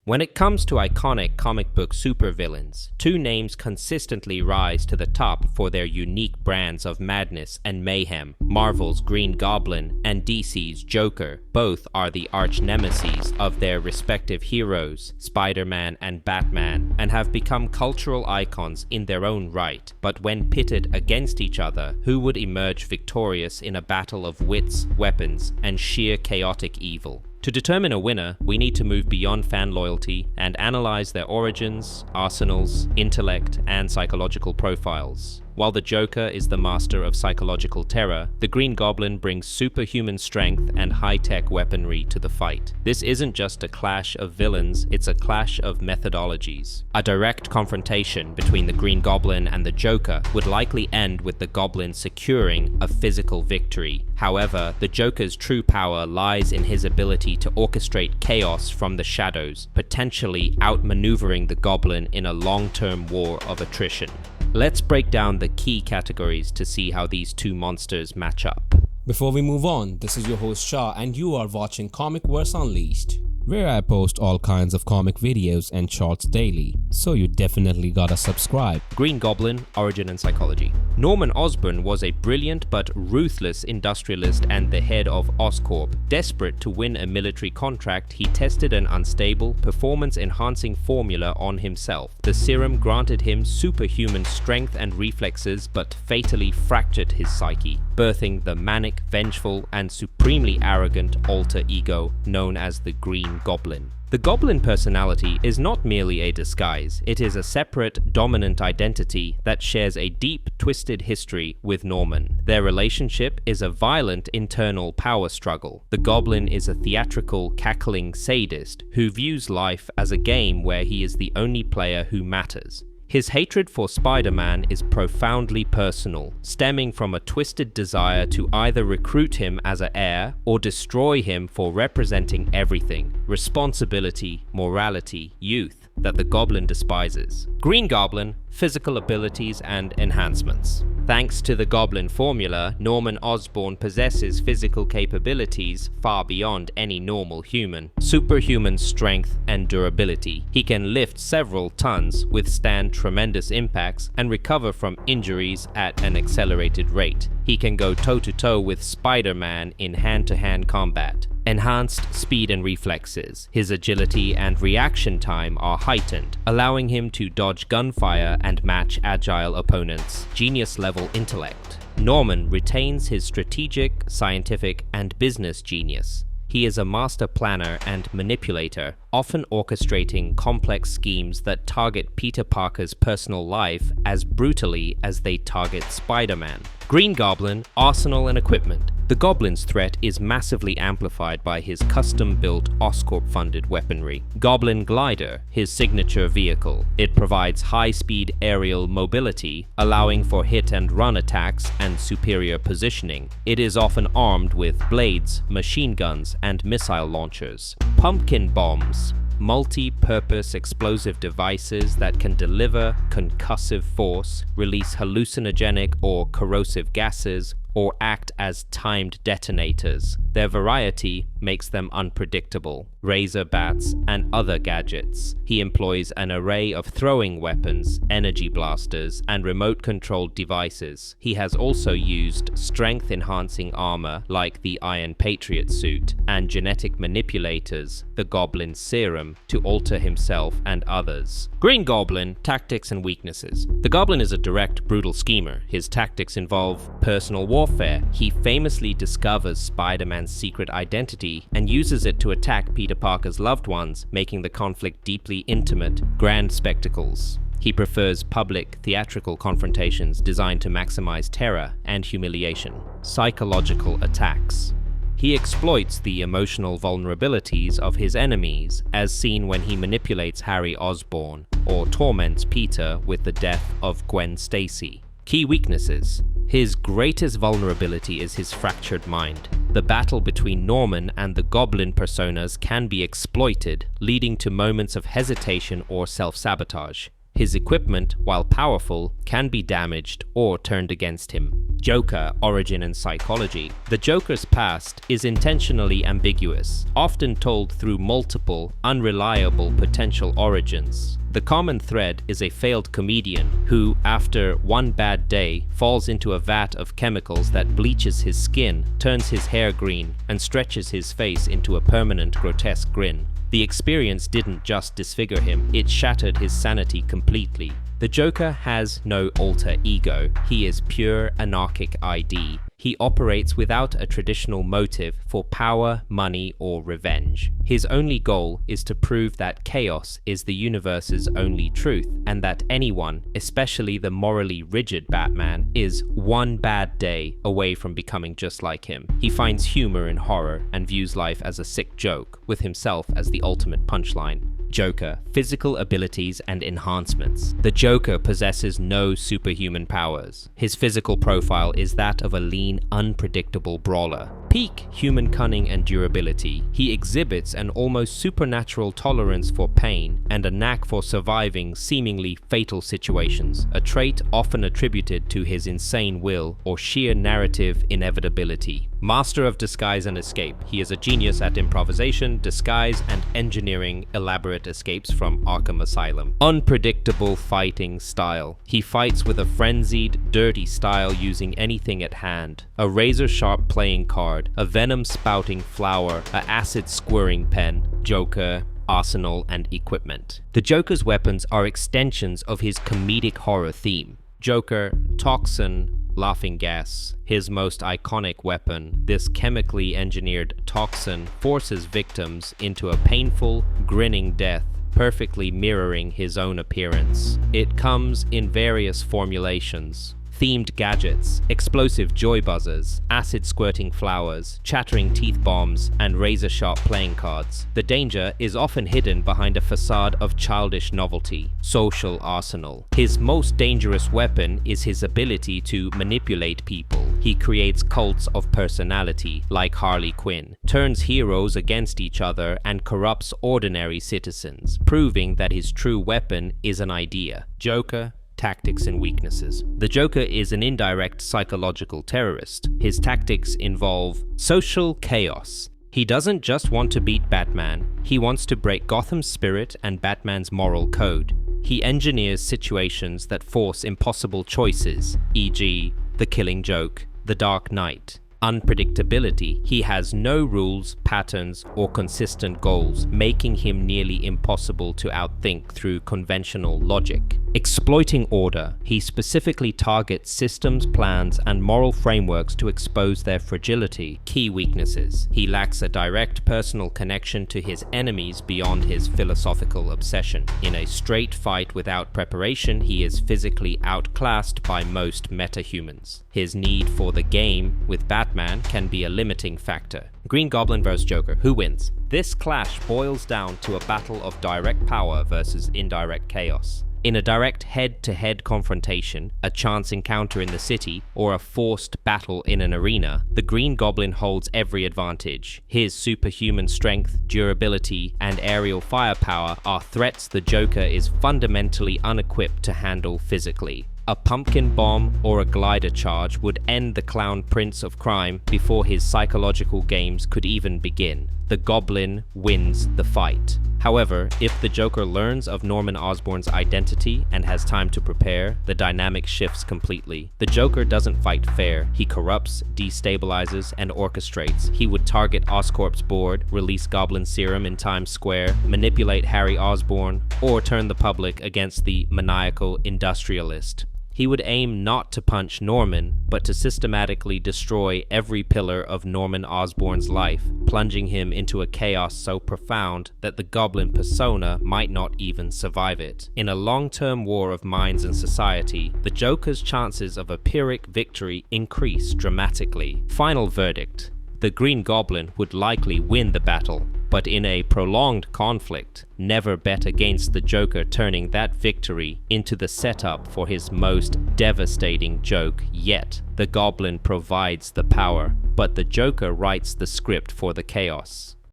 When it comes to iconic comic book supervillains, two names consistently rise to the top for their unique brands of madness and mayhem: Marvel's Green Goblin and DC's Joker. Both are the arch-nemeses of their respective heroes, Spider-Man and Batman, and have become cultural icons in their own right. But when pitted against each other, who would emerge victorious in a battle of wits, weapons, and sheer chaotic evil? To determine a winner, we need to move beyond fan loyalty and analyze their origins, arsenals, intellect, and psychological profiles. While the Joker is the master of psychological terror, the Green Goblin brings superhuman strength and high-tech weaponry to the fight. This isn't just a clash of villains, it's a clash of methodologies. A direct confrontation between the Green Goblin and the Joker would likely end with the Goblin securing a physical victory. However, the Joker's true power lies in his ability to orchestrate chaos from the shadows, potentially outmaneuvering the Goblin in a long-term war of attrition. Let's break down the key categories to see how these two monsters match up. Before we move on, this is your host Shah and you are watching Comicverse Unleashed, where I post all kinds of comic videos and shorts daily, so you definitely gotta subscribe. Green Goblin, Origin and Psychology. Norman Osborn was a brilliant but ruthless industrialist and the head of Oscorp. Desperate to win a military contract, he tested an unstable, performance-enhancing formula on himself. The serum granted him superhuman strength and reflexes, but fatally fractured his psyche, birthing the manic, vengeful, and supremely arrogant alter ego known as the Green Goblin. The Goblin personality is not merely a disguise, it is a separate, dominant identity that shares a deep, twisted history with Norman. Their relationship is a violent internal power struggle. The Goblin is a theatrical, cackling sadist who views life as a game where he is the only player who matters. His hatred for Spider-Man is profoundly personal, stemming from a twisted desire to either recruit him as an heir or destroy him for representing everything: responsibility, morality, youth, that the Goblin despises. Green Goblin, physical abilities and enhancements. Thanks to the Goblin formula, Norman Osborn possesses physical capabilities far beyond any normal human. Superhuman strength and durability. He can lift several tons, withstand tremendous impacts, and recover from injuries at an accelerated rate. He can go toe-to-toe with Spider-Man in hand-to-hand combat. Enhanced speed and reflexes. His agility and reaction time are heightened, allowing him to dodge gunfire and match agile opponents. Genius-level intellect. Norman retains his strategic, scientific, and business genius. He is a master planner and manipulator, often orchestrating complex schemes that target Peter Parker's personal life as brutally as they target Spider-Man. Green Goblin, arsenal and equipment. The Goblin's threat is massively amplified by his custom-built Oscorp-funded weaponry. Goblin Glider, his signature vehicle. It provides high-speed aerial mobility, allowing for hit-and-run attacks and superior positioning. It is often armed with blades, machine guns, and missile launchers. Pumpkin bombs. Multi-purpose explosive devices that can deliver concussive force, release hallucinogenic or corrosive gases, or act as timed detonators. Their variety makes them unpredictable. Razor bats and other gadgets. He employs an array of throwing weapons, energy blasters, and remote-controlled devices. He has also used strength-enhancing armor like the Iron Patriot suit and genetic manipulators, the Goblin serum, to alter himself and others. Green Goblin, tactics and weaknesses. The Goblin is a direct, brutal schemer. His tactics involve personal warfare. He famously discovers Spider-Man's secret identity and uses it to attack Peter Parker's loved ones, making the conflict deeply intimate, grand spectacles. He prefers public, theatrical confrontations designed to maximize terror and humiliation. Psychological attacks. He exploits the emotional vulnerabilities of his enemies, as seen when he manipulates Harry Osborn or torments Peter with the death of Gwen Stacy. Key weaknesses. His greatest vulnerability is his fractured mind. The battle between Norman and the Goblin personas can be exploited, leading to moments of hesitation or self-sabotage. His equipment, while powerful, can be damaged or turned against him. Joker, origin and psychology. The Joker's past is intentionally ambiguous, often told through multiple, unreliable potential origins. The common thread is a failed comedian who, after one bad day, falls into a vat of chemicals that bleaches his skin, turns his hair green, and stretches his face into a permanent grotesque grin. The experience didn't just disfigure him, it shattered his sanity completely. The Joker has no alter ego. He is pure anarchic ID. He operates without a traditional motive for power, money, or revenge. His only goal is to prove that chaos is the universe's only truth, and that anyone, especially the morally rigid Batman, is one bad day away from becoming just like him. He finds humor in horror and views life as a sick joke, with himself as the ultimate punchline. Joker, physical abilities and enhancements. The Joker possesses no superhuman powers. His physical profile is that of a lean, unpredictable brawler. Peak human cunning and durability. He exhibits an almost supernatural tolerance for pain and a knack for surviving seemingly fatal situations, a trait often attributed to his insane will or sheer narrative inevitability. Master of disguise and escape. He is a genius at improvisation, disguise, and engineering elaborate escapes from Arkham Asylum. Unpredictable fighting style. He fights with a frenzied, dirty style using anything at hand. A razor-sharp playing card, a venom-spouting flower, a acid-squirting pen. Joker, arsenal, and equipment. The Joker's weapons are extensions of his comedic horror theme. Joker, Toxin, laughing gas. His most iconic weapon, this chemically engineered toxin, forces victims into a painful, grinning death, perfectly mirroring his own appearance. It comes in various formulations. Themed gadgets, explosive joy buzzers, acid-squirting flowers, chattering teeth bombs, and razor-sharp playing cards. The danger is often hidden behind a facade of childish novelty. Social arsenal. His most dangerous weapon is his ability to manipulate people. He creates cults of personality, like Harley Quinn, turns heroes against each other, and corrupts ordinary citizens, proving that his true weapon is an idea. Joker, tactics and weaknesses. The Joker is an indirect psychological terrorist. His tactics involve social chaos. He doesn't just want to beat Batman, he wants to break Gotham's spirit and Batman's moral code. He engineers situations that force impossible choices, e.g., the Killing Joke, the Dark Knight. Unpredictability. He has no rules, patterns, or consistent goals, making him nearly impossible to outthink through conventional logic. Exploiting order. He specifically targets systems, plans, and moral frameworks to expose their fragility. Key weaknesses. He lacks a direct personal connection to his enemies beyond his philosophical obsession. In a straight fight without preparation, he is physically outclassed by most metahumans. His need for the game with Batman can be a limiting factor. Green Goblin vs. Joker. Who wins? This clash boils down to a battle of direct power versus indirect chaos. In a direct head-to-head confrontation, a chance encounter in the city, or a forced battle in an arena, the Green Goblin holds every advantage. His superhuman strength, durability, and aerial firepower are threats the Joker is fundamentally unequipped to handle physically. A pumpkin bomb or a glider charge would end the clown prince of crime before his psychological games could even begin. The Goblin wins the fight. However, if the Joker learns of Norman Osborn's identity and has time to prepare, the dynamic shifts completely. The Joker doesn't fight fair. He corrupts, destabilizes, and orchestrates. He would target Oscorp's board, release Goblin serum in Times Square, manipulate Harry Osborn, or turn the public against the maniacal Industrialist. He would aim not to punch Norman, but to systematically destroy every pillar of Norman Osborn's life, plunging him into a chaos so profound that the Goblin persona might not even survive it. In a long-term war of minds and society, the Joker's chances of a Pyrrhic victory increase dramatically. Final verdict. The Green Goblin would likely win the battle, but in a prolonged conflict, never bet against the Joker turning that victory into the setup for his most devastating joke yet. The Goblin provides the power, but the Joker writes the script for the chaos.